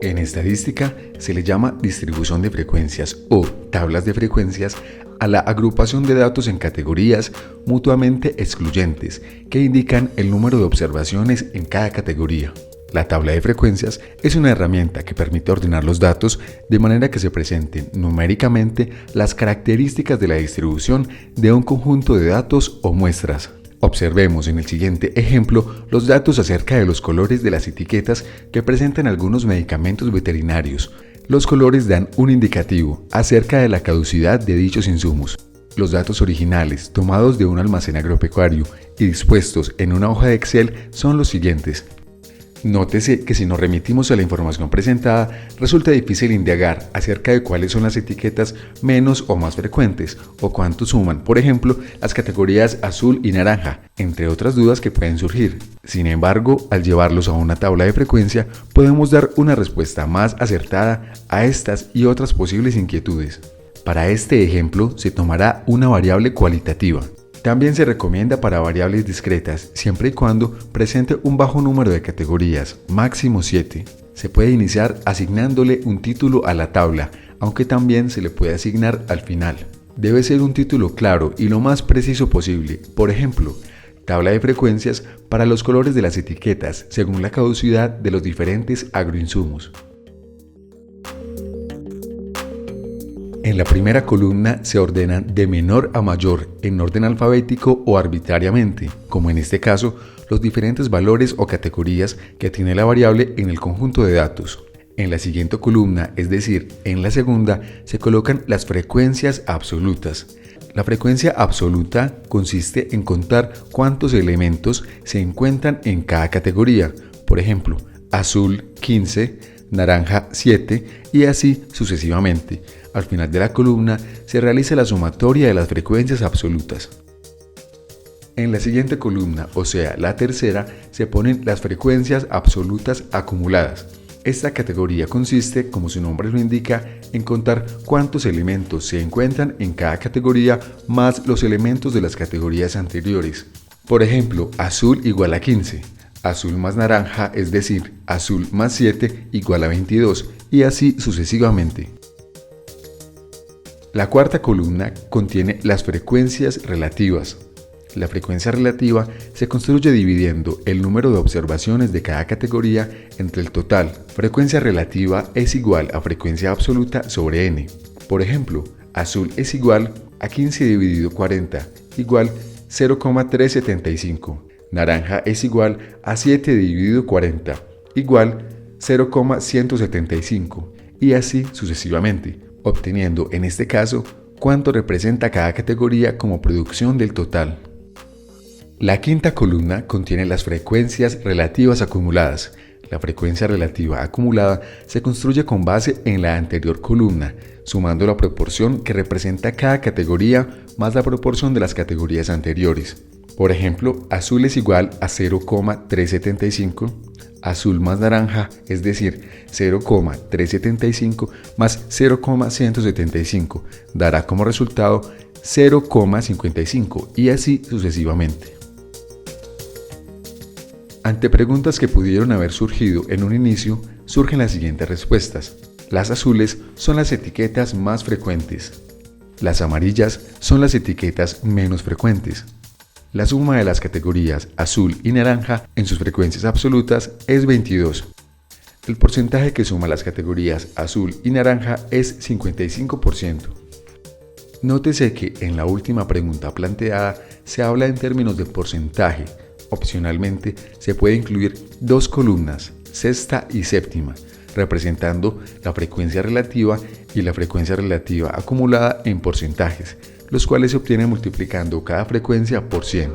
En estadística se le llama distribución de frecuencias o tablas de frecuencias a la agrupación de datos en categorías mutuamente excluyentes que indican el número de observaciones en cada categoría. La tabla de frecuencias es una herramienta que permite ordenar los datos de manera que se presenten numéricamente las características de la distribución de un conjunto de datos o muestras. Observemos en el siguiente ejemplo los datos acerca de los colores de las etiquetas que presentan algunos medicamentos veterinarios. Los colores dan un indicativo acerca de la caducidad de dichos insumos. Los datos originales, tomados de un almacén agropecuario y dispuestos en una hoja de Excel, son los siguientes. Nótese que si nos remitimos a la información presentada, resulta difícil indagar acerca de cuáles son las etiquetas menos o más frecuentes, o cuánto suman, por ejemplo, las categorías azul y naranja, entre otras dudas que pueden surgir. Sin embargo, al llevarlos a una tabla de frecuencia, podemos dar una respuesta más acertada a estas y otras posibles inquietudes. Para este ejemplo, se tomará una variable cualitativa. También se recomienda para variables discretas, siempre y cuando presente un bajo número de categorías, máximo 7. Se puede iniciar asignándole un título a la tabla, aunque también se le puede asignar al final. Debe ser un título claro y lo más preciso posible. Por ejemplo, tabla de frecuencias para los colores de las etiquetas según la caducidad de los diferentes agroinsumos. En la primera columna se ordenan de menor a mayor en orden alfabético o arbitrariamente, como en este caso, los diferentes valores o categorías que tiene la variable en el conjunto de datos. En la siguiente columna, es decir, en la segunda, se colocan las frecuencias absolutas. La frecuencia absoluta consiste en contar cuántos elementos se encuentran en cada categoría, por ejemplo, azul 15, naranja 7 y así sucesivamente. Al final de la columna se realiza la sumatoria de las frecuencias absolutas. En la siguiente columna, o sea, la tercera, se ponen las frecuencias absolutas acumuladas. Esta categoría consiste, como su nombre lo indica, en contar cuántos elementos se encuentran en cada categoría más los elementos de las categorías anteriores. Por ejemplo, azul igual a 15, azul más naranja, es decir, azul más 7 igual a 22, y así sucesivamente. La cuarta columna contiene las frecuencias relativas. La frecuencia relativa se construye dividiendo el número de observaciones de cada categoría entre el total. Frecuencia relativa es igual a frecuencia absoluta sobre n. Por ejemplo, azul es igual a 15 dividido 40, igual 0,375. Naranja es igual a 7 dividido 40, igual 0,175, y así sucesivamente, obteniendo en este caso cuánto representa cada categoría como producción del total. La quinta columna contiene las frecuencias relativas acumuladas. La frecuencia relativa acumulada se construye con base en la anterior columna, sumando la proporción que representa cada categoría más la proporción de las categorías anteriores. Por ejemplo, azul es igual a 0,375, azul más naranja, es decir, 0,375 más 0,175, dará como resultado 0,55 y así sucesivamente. Ante preguntas que pudieron haber surgido en un inicio, surgen las siguientes respuestas. Las azules son las etiquetas más frecuentes. Las amarillas son las etiquetas menos frecuentes. La suma de las categorías azul y naranja en sus frecuencias absolutas es 22. El porcentaje que suma las categorías azul y naranja es 55%. Nótese que en la última pregunta planteada se habla en términos de porcentaje. Opcionalmente se puede incluir dos columnas, sexta y séptima, representando la frecuencia relativa y la frecuencia relativa acumulada en porcentajes, los cuales se obtienen multiplicando cada frecuencia por 100.